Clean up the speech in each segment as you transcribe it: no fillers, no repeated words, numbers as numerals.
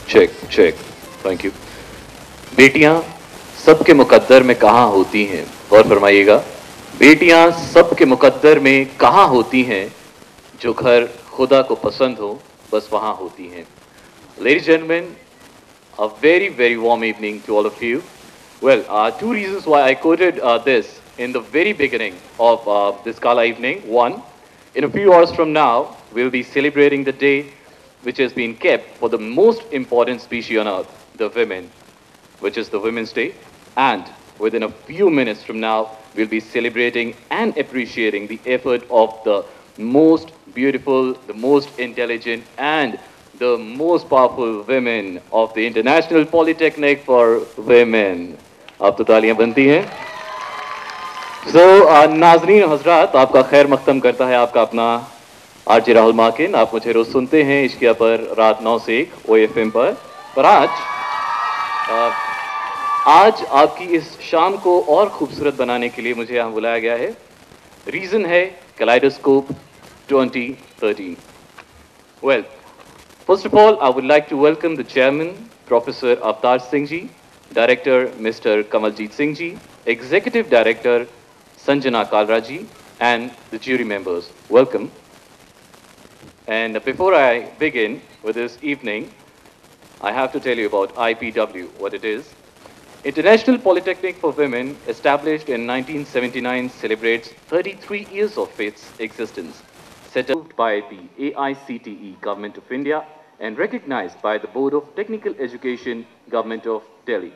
Check check thank you. बेटियां सबके मुकद्दर में कहाँ होती हैं? गौर फरमाइएगा। बेटियां सबके मुकद्दर में कहाँ होती हैं? जो घर खुदा को पसंद हो बस वहां होती हैं। Ladies and gentlemen, a very, very warm evening to all of you. Well, two reasons why I quoted this in the very beginning of this gala evening. One, in a few hours from now, we'll be celebrating the day which has been kept for the most important species on earth, the women, which is the Women's Day. And within a few minutes from now, we'll be celebrating and appreciating the effort of the most beautiful, the most intelligent, and the most powerful women of the International Polytechnic for Women. अब तो तालियां बनती हैं। So, नाजरीन हजरात, आपका खैर मख्तम करता है आपका अपना आरजे राहुल माकिन। आप मुझे रोज सुनते हैं इश्किया पर रात 9 से 1 OFM पर आज आपकी इस शाम को और खूबसूरत बनाने के लिए मुझे यहाँ बुलाया गया है। रीजन है kaleidoscope 2013। Well, first of all, I would like to welcome the chairman, Professor Avtar Singh ji, Director Mr. Kamaljeet Singh ji, Executive Director Sanjana Kalra ji, and the jury members. Welcome. And before I begin with this evening, I have to tell you about IPW, what it is. International Polytechnic for Women, established in 1979, celebrates 33 years of its existence. Set up by the AICTE Government of India and recognized by the Board of Technical Education, Government of Delhi.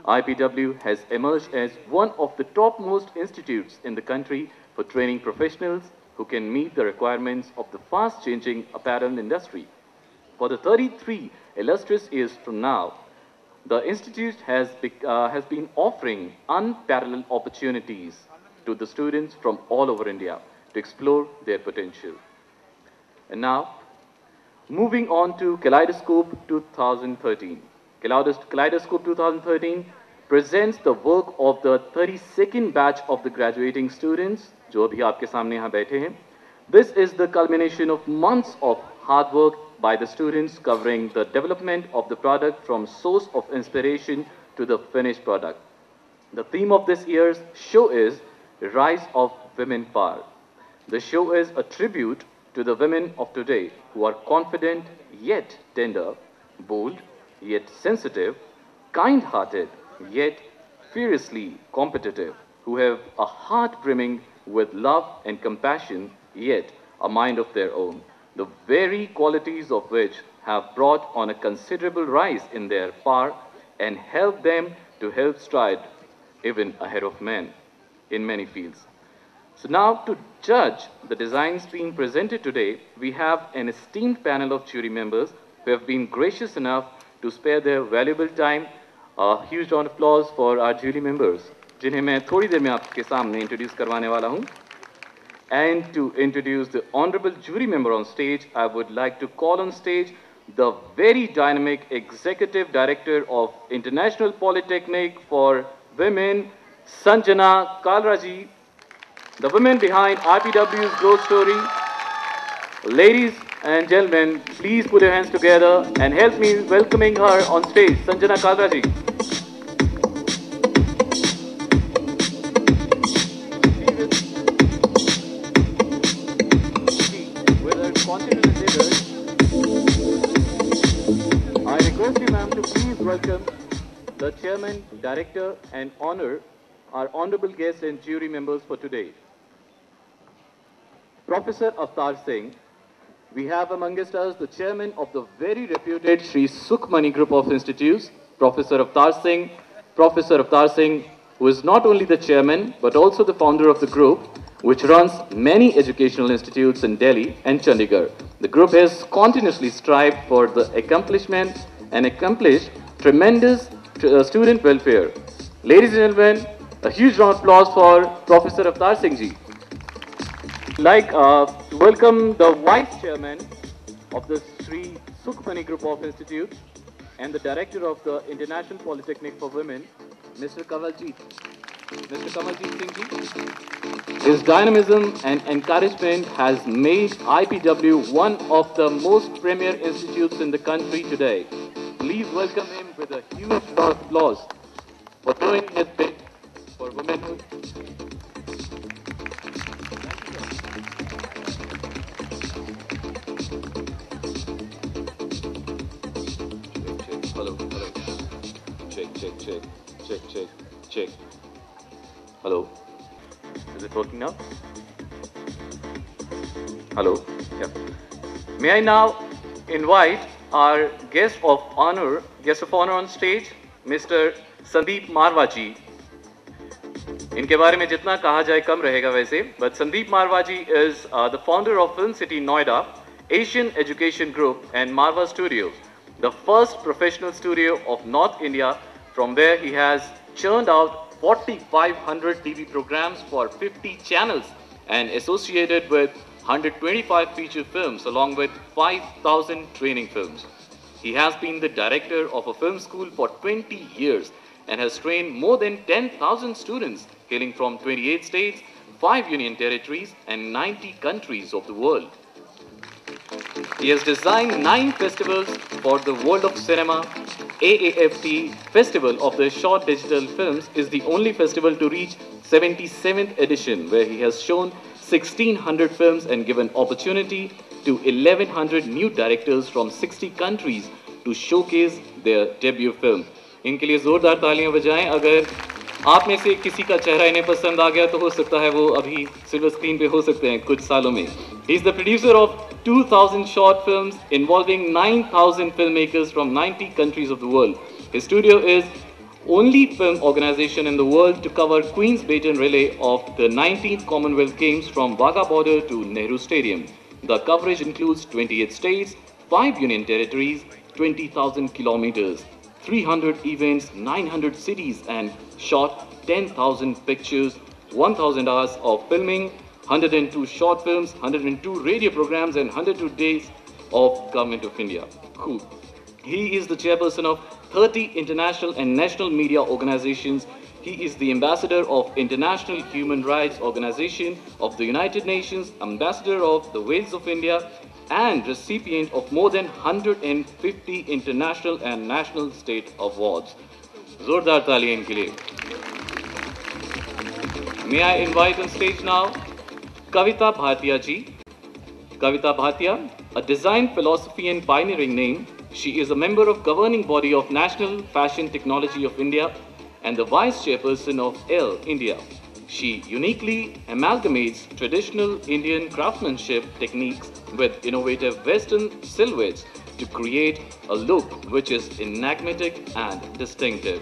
IPW has emerged as one of the topmost institutes in the country for training professionals who can meet the requirements of the fast-changing apparel industry. For the 33 illustrious years from now, the institute has been offering unparalleled opportunities to the students from all over India to explore their potential. And now, moving on to Kaleidoscope 2013. Kaleidoscope 2013 presents the work of the 32nd batch of the graduating students, जो अभी आपके सामने यहाँ बैठे हैं. This is the culmination of months of hard work by the students covering the development of the product from source of inspiration to the finished product. The theme of this year's show is Rise of Women Power. The show is a tribute to the women of today who are confident yet tender, bold yet sensitive, kind-hearted yet fiercely competitive, who have a heart brimming with love and compassion yet a mind of their own, the very qualities of which have brought on a considerable rise in their power and helped them to help stride even ahead of men in many fields. So now, to judge the designs being presented today, we have an esteemed panel of jury members who have been gracious enough to spare their valuable time. A huge round of applause for our jury members, जिन्हें मैं थोड़ी देर में आपके सामने introduce करवाने वाला हूं. And to introduce the honorable jury member on stage, I would like to call on stage the very dynamic Executive Director of International Polytechnic for Women, Sanjana Kalra ji, the woman behind IPW's growth story. Ladies and gentlemen, please put your hands together and help me welcoming her on stage, Sanjana Kalra ji. With her confident endeavors, I request you, ma'am, to please welcome the chairman, director, and honor our honorable guests and jury members for today. Professor Avtar Singh. We have amongst us the chairman of the very reputed Sri Sukhmani Group of Institutes, Professor Avtar Singh. Professor Avtar Singh, who is not only the chairman, but also the founder of the group, which runs many educational institutes in Delhi and Chandigarh. The group has continuously strived for the accomplishment and accomplished tremendous student welfare. Ladies and gentlemen, a huge round of applause for Professor Avtar Singh ji. I'd like to welcome the Vice Chairman of the Sri Sukhmani Group of Institutes and the Director of the International Polytechnic for Women, Mr. Kamaljeet. Mr. Kamaljeet Singh ji. His dynamism and encouragement has made IPW one of the most premier institutes in the country today. Please welcome him with a huge round of applause for doing his bit for womanhood. Hello, hello. Check, check, check, check, check, check. Hello. Is it working now? Hello. Yeah. May I now invite our guest of honor on stage, Mr. Sandeep Marwa ji. इनके बारे में जितना कहा जाए कम रहेगा वैसे, but Sandeep Marwa ji is the founder of Film City Noida, Asian Education Group and Marwa Studios, the first professional studio of North India. From there he has churned out 4,500 TV programs for 50 channels and associated with 125 feature films along with 5,000 training films. He has been the director of a film school for 20 years and has trained more than 10,000 students hailing from 28 states, 5 union territories and 90 countries of the world. He has designed 9 festivals for the world of cinema. AAFT Festival of the Short Digital Films is the only festival to reach 77th edition, where he has shown 1,600 films and given opportunity to 1,100 new directors from 60 countries to showcase their debut film. इनके लिए जोरदार तालियां बजाएं. अगर आप में से किसी का चेहरा इन्हें पसंद आ गया तो हो सकता है वो अभी सिल्वर स्क्रीन पे हो सकते हैं कुछ सालों में. He is the producer of 2,000 short films involving 9,000 filmmakers from 90 countries of the world. His studio is only film organization in the world to cover Queen's Baton Relay of the 19th Commonwealth Games from Wagah border to Nehru Stadium. The coverage includes 28 states, 5 union territories, 20,000 kilometers, 300 events, 900 cities and shot 10,000 pictures, 1,000 hours of filming, 102 short films, 102 radio programs and 102 days of Government of India. Cool. He is the chairperson of 30 international and national media organizations. He is the ambassador of International Human Rights Organization of the United Nations, ambassador of the Wales of India, and recipient of more than 150 international and national state awards. Zordar taaliyan ke liye. May I invite on stage now Kavita Bhatia ji. Kavita Bhatia, a design philosophy and pioneering name. She is a member of governing body of National Fashion Technology of India and the vice chairperson of EL India. She uniquely amalgamates traditional Indian craftsmanship techniques with innovative Western silhouettes to create a look which is enigmatic and distinctive.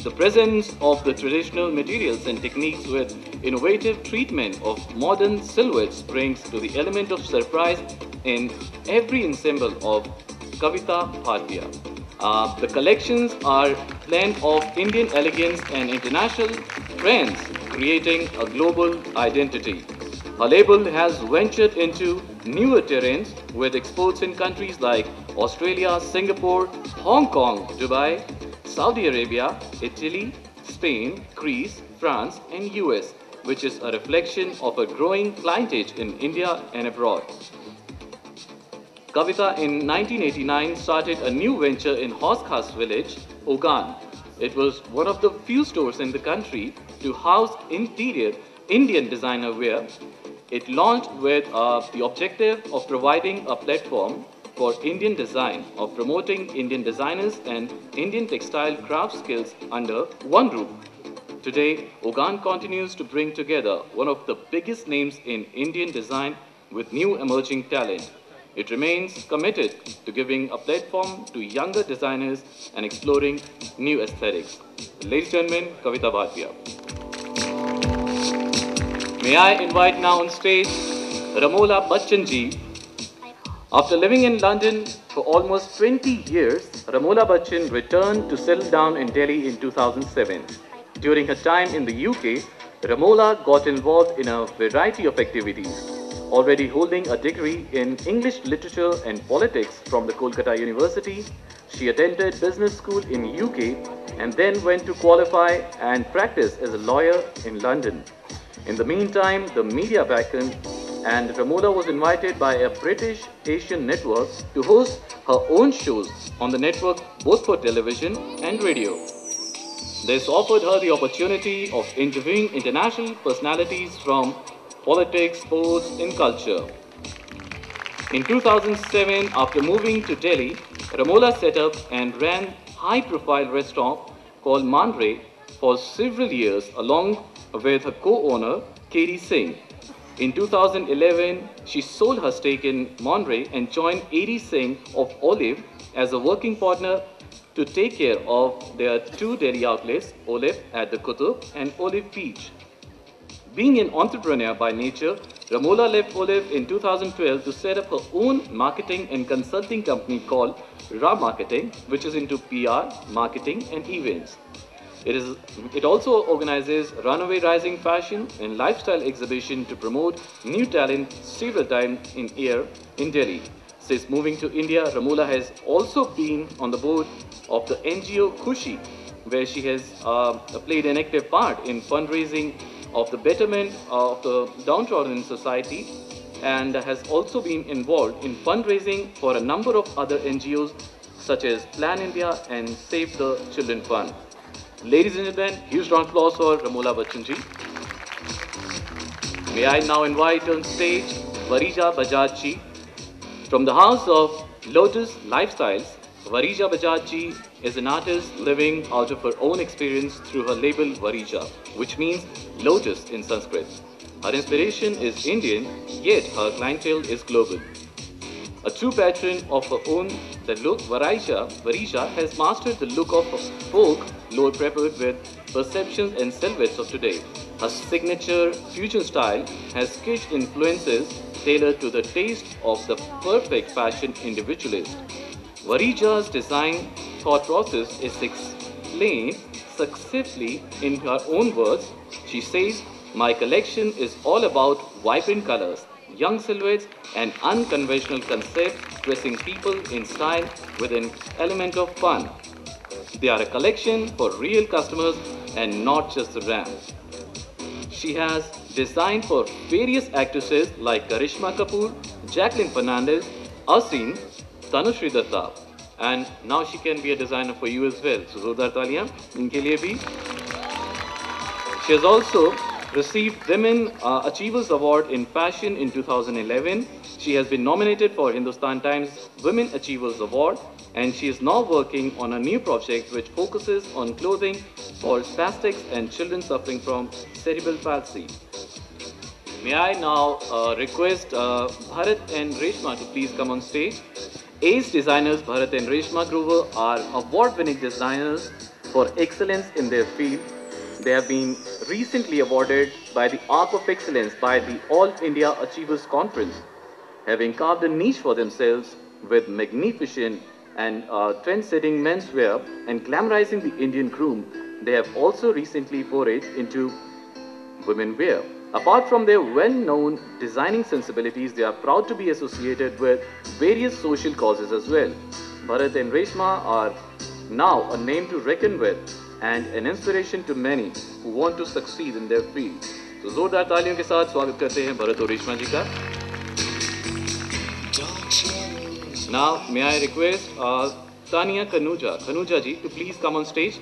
The presence of the traditional materials and techniques with innovative treatment of modern silhouettes brings to the element of surprise in every ensemble of Kavita Bhatia. The collections are blend of Indian elegance and international trends, creating a global identity. Her label has ventured into newer terrains with exports in countries like Australia, Singapore, Hong Kong, Dubai, Saudi Arabia, Italy, Spain, Greece, France and US, which is a reflection of a growing clientage in India and abroad. Kavita in 1989 started a new venture in Horsekhas village, Ogan. It was one of the few stores in the country to house interior Indian designer wear. It launched with the objective of providing a platform for Indian design, of promoting Indian designers and Indian textile craft skills under one roof. Today, Ogan continues to bring together one of the biggest names in Indian design with new emerging talent. It remains committed to giving a platform to younger designers and exploring new aesthetics. Ladies and gentlemen, Kavita Bhatia. May I invite now on stage Ramola Bachchan ji. After living in London for almost 20 years, Ramola Bachchan returned to settle down in Delhi in 2007. During her time in the UK, Ramola got involved in a variety of activities. Already holding a degree in English literature and politics from the Kolkata University, she attended business school in UK and then went to qualify and practice as a lawyer in London. In the meantime, the media background and Ramola was invited by a British Asian network to host her own shows on the network both for television and radio. This offered her the opportunity of interviewing international personalities from politics, sports, and culture. In 2007, after moving to Delhi, Ramola set up and ran high-profile restaurant called Mandre for several years along with her co-owner Katie Singh. In 2011, she sold her stake in Mandre and joined Katie Singh of Olive as a working partner to take care of their two Delhi outlets, Olive at the Qutub and Olive Beach. Being an entrepreneur by nature, Ramola left Olive in 2012 to set up her own marketing and consulting company called Ra Marketing, which is into PR, marketing, and events. It also organizes Runaway Rising Fashion and Lifestyle exhibition to promote new talent several times in year in Delhi. Since moving to India, Ramola has also been on the board of the NGO Khushi, where she has played an active part in fundraising of the betterment of the downtrodden society, and has also been involved in fundraising for a number of other NGOs such as Plan India and Save the Children Fund. Ladies and gentlemen, huge round of applause for Ramola Bachchan ji. May I now invite on stage Varija Bajaj ji. From the house of Lotus Lifestyles, Varija Bajaj ji is an artist living out of her own experience through her label Varija, which means lotus in Sanskrit. Her inspiration is Indian, yet her clientele is global. A true patron of her own, the look Varija has mastered the look of folk lore prepared with perceptions and silhouettes of today. Her signature fusion style has sketched influences tailored to the taste of the perfect fashion individualist. Varija's design thought process is explained successively in her own words. She says, "My collection is all about vibrant colors, young silhouettes, and unconventional concepts, dressing people in style with an element of fun. They are a collection for real customers and not just the brands." She has designed for various actresses like Karishma Kapoor, Jacqueline Fernandez, Asim, Tanushri Datta, and now she can be a designer for you as well. So zordar taaliyan inke liye bhi. She has also received Women Achievers Award in Fashion in 2011. She has been nominated for Hindustan Times Women Achievers Award, and she is now working on a new project which focuses on clothing for spastics and children suffering from cerebral palsy. May I now request Bharat and Reshma to please come on stage. Ace designers Bharat and Reshma Grover are award-winning designers for excellence in their field. They have been recently awarded by the Arc of Excellence by the All India Achievers Conference, having carved a niche for themselves with magnificent and trend-setting menswear and glamorizing the Indian groom. They have also recently forayed into women wear. Apart from their well-known designing sensibilities, they are proud to be associated with various social causes as well. Bharat and Reshma are now a name to reckon with and an inspiration to many who want to succeed in their field. So जोरदार तालियों के साथ स्वागत करते हैं भरत और रेशमा जी का. Now may I request Tania Kanuja ji to please come on stage.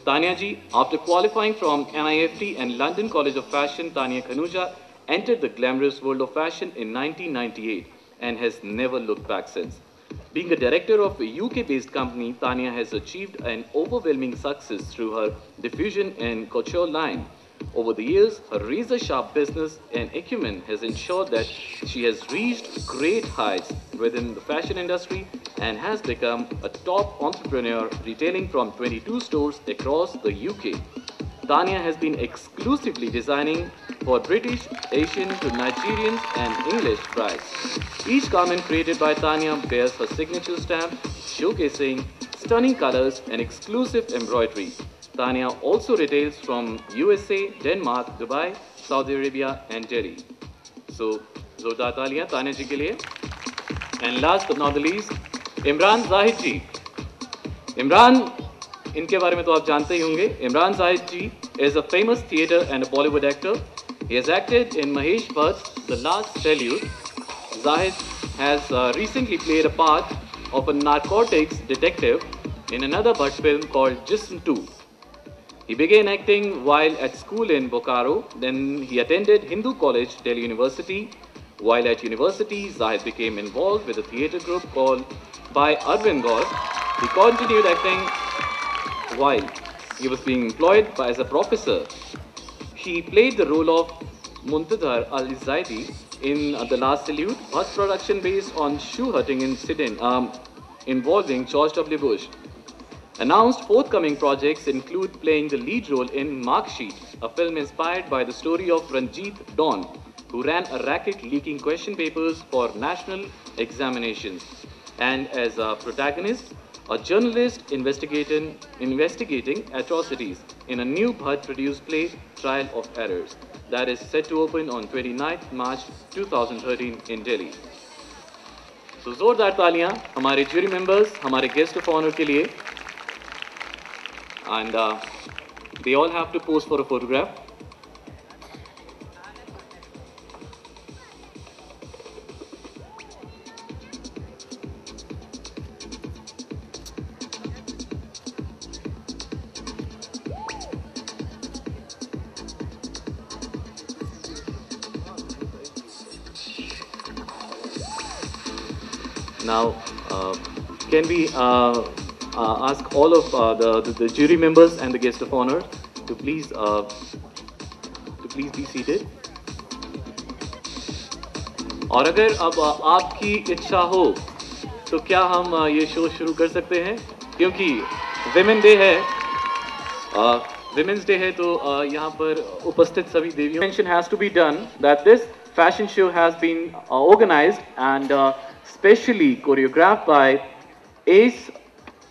Tanya ji, after qualifying from NIFT and London College of Fashion, Tania Kanuja entered the glamorous world of fashion in 1998 and has never looked back since. Being a director of a UK-based company, Tanya has achieved an overwhelming success through her diffusion and couture line. Over the years, her razor-sharp business and acumen has ensured that she has reached great heights within the fashion industry and has become a top entrepreneur retailing from 22 stores across the UK. Tanya has been exclusively designing for British, Asian to Nigerians and English brides. Each garment created by Tanya bears her signature stamp, showcasing stunning colors and exclusive embroidery. Tanya also retails from USA, Denmark, Dubai, Saudi Arabia and Delhi. So, जोरदार तालियां तान्या जी के लिए. And last but not the least, Imran Zahid जी. इमरान, इनके बारे में तो आप जानते ही होंगे. Imran Zahid ji is a famous theatre and a Bollywood actor. He has acted in Mahesh Bhatt's The Last Salute. Zahid has recently played a part of a narcotics detective in another Bhatt film called Jism 2. He began acting while at school in Bokaro, then he attended Hindu College, Delhi University. While at university, Zahid became involved with a theatre group called by Arvind Gaur. He continued acting while he was being employed as a professor. He played the role of Muntadhar Al-Zaidi in The Last Salute, Bhatt production based on shoe-hunting incident involving George W. Bush. Announced forthcoming projects include playing the lead role in Mark Sheet, a film inspired by the story of Ranjit Dawn, who ran a racket leaking question papers for national examinations, and as a protagonist, a journalist investigating atrocities in a new Bhatt-produced play, Trial of Errors, that is set to open on 29th March 2013 in Delhi. So जोरदार तालियां हमारे jury members, हमारे guest of honor के लिए, and they all have to pose for a photograph. Now, can we ask all of the jury members and the guest of honor to please be seated. और अगर अब आपकी इच्छा हो तो क्या हम ये शो शुरू कर सकते हैं, क्योंकि Women's Day है तो यहाँ पर उपस्थित सभी देवियों mention has to be done that this fashion show has been organized and specially choreographed by Ace,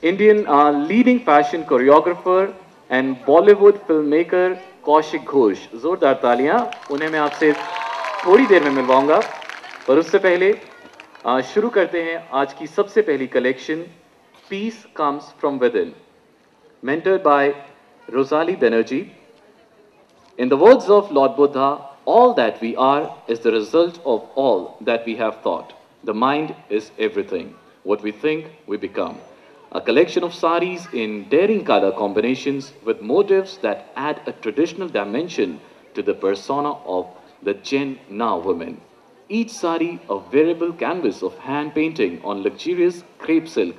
Indian leading fashion choreographer and Bollywood filmmaker Kaushik Ghosh. जोरदार तालियां उन्हें मैं आपसे थोड़ी देर में मिलवाऊंगा, पर उससे पहले शुरू करते हैं आज की सबसे पहली collection Peace Comes From Within, mentored by Rosalie Banerjee. In the words of Lord Buddha, all that we are is the result of all that we have thought. The mind is everything. What we think, we become. A collection of saris in daring color combinations with motifs that add a traditional dimension to the persona of the Gen Now women. Each sari a variable canvas of hand painting on luxurious crepe silk.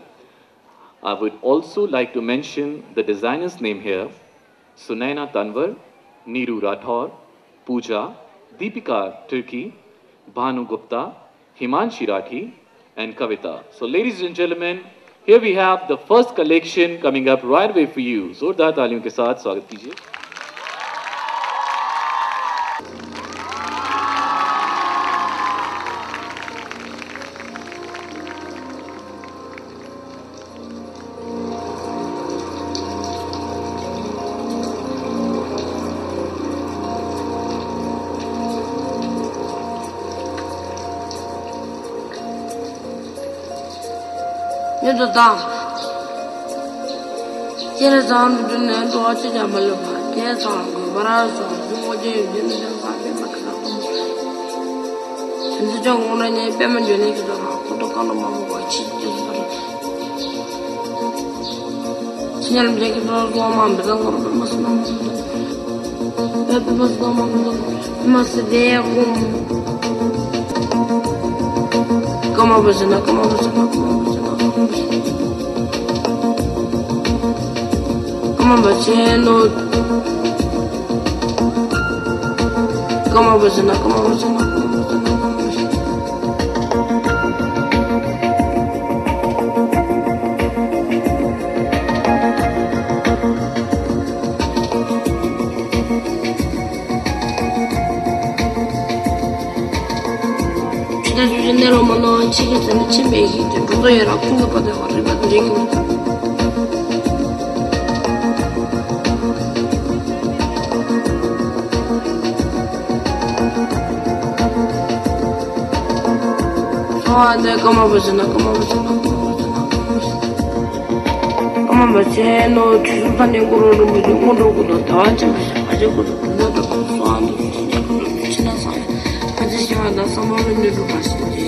I would also like to mention the designer's name here: Sunaina Tanwar, Neeru Rathor, Pooja, Deepika Turki, Bhanu Gupta, Himanshi Rathi, and Kavita. So ladies and gentlemen, here we have the first collection coming up right away for you. जोरदार तालियों के साथ स्वागत कीजिए. Itu tahu, jadi zaman dunia itu aja zaman lepas, jadi zaman berasa, semua jadi jenis sampai macam apa. Jadi jangan orangnya pemen jenis kita, kita kalau mau buat ciri kita. Sinyal mereka kita semua mampu dengan bermasuk mampu, bermasuk mampu, masih dia kamu bersama. Come on, bachello. Come on, bachello. Nero mano chiquita ni chimbegi, todo era punto para arriba de rico. Ande como bacana. Como bacano, chupa nem guru no mundo, mundo taja, aja guru no da suando. da someone in the passenger.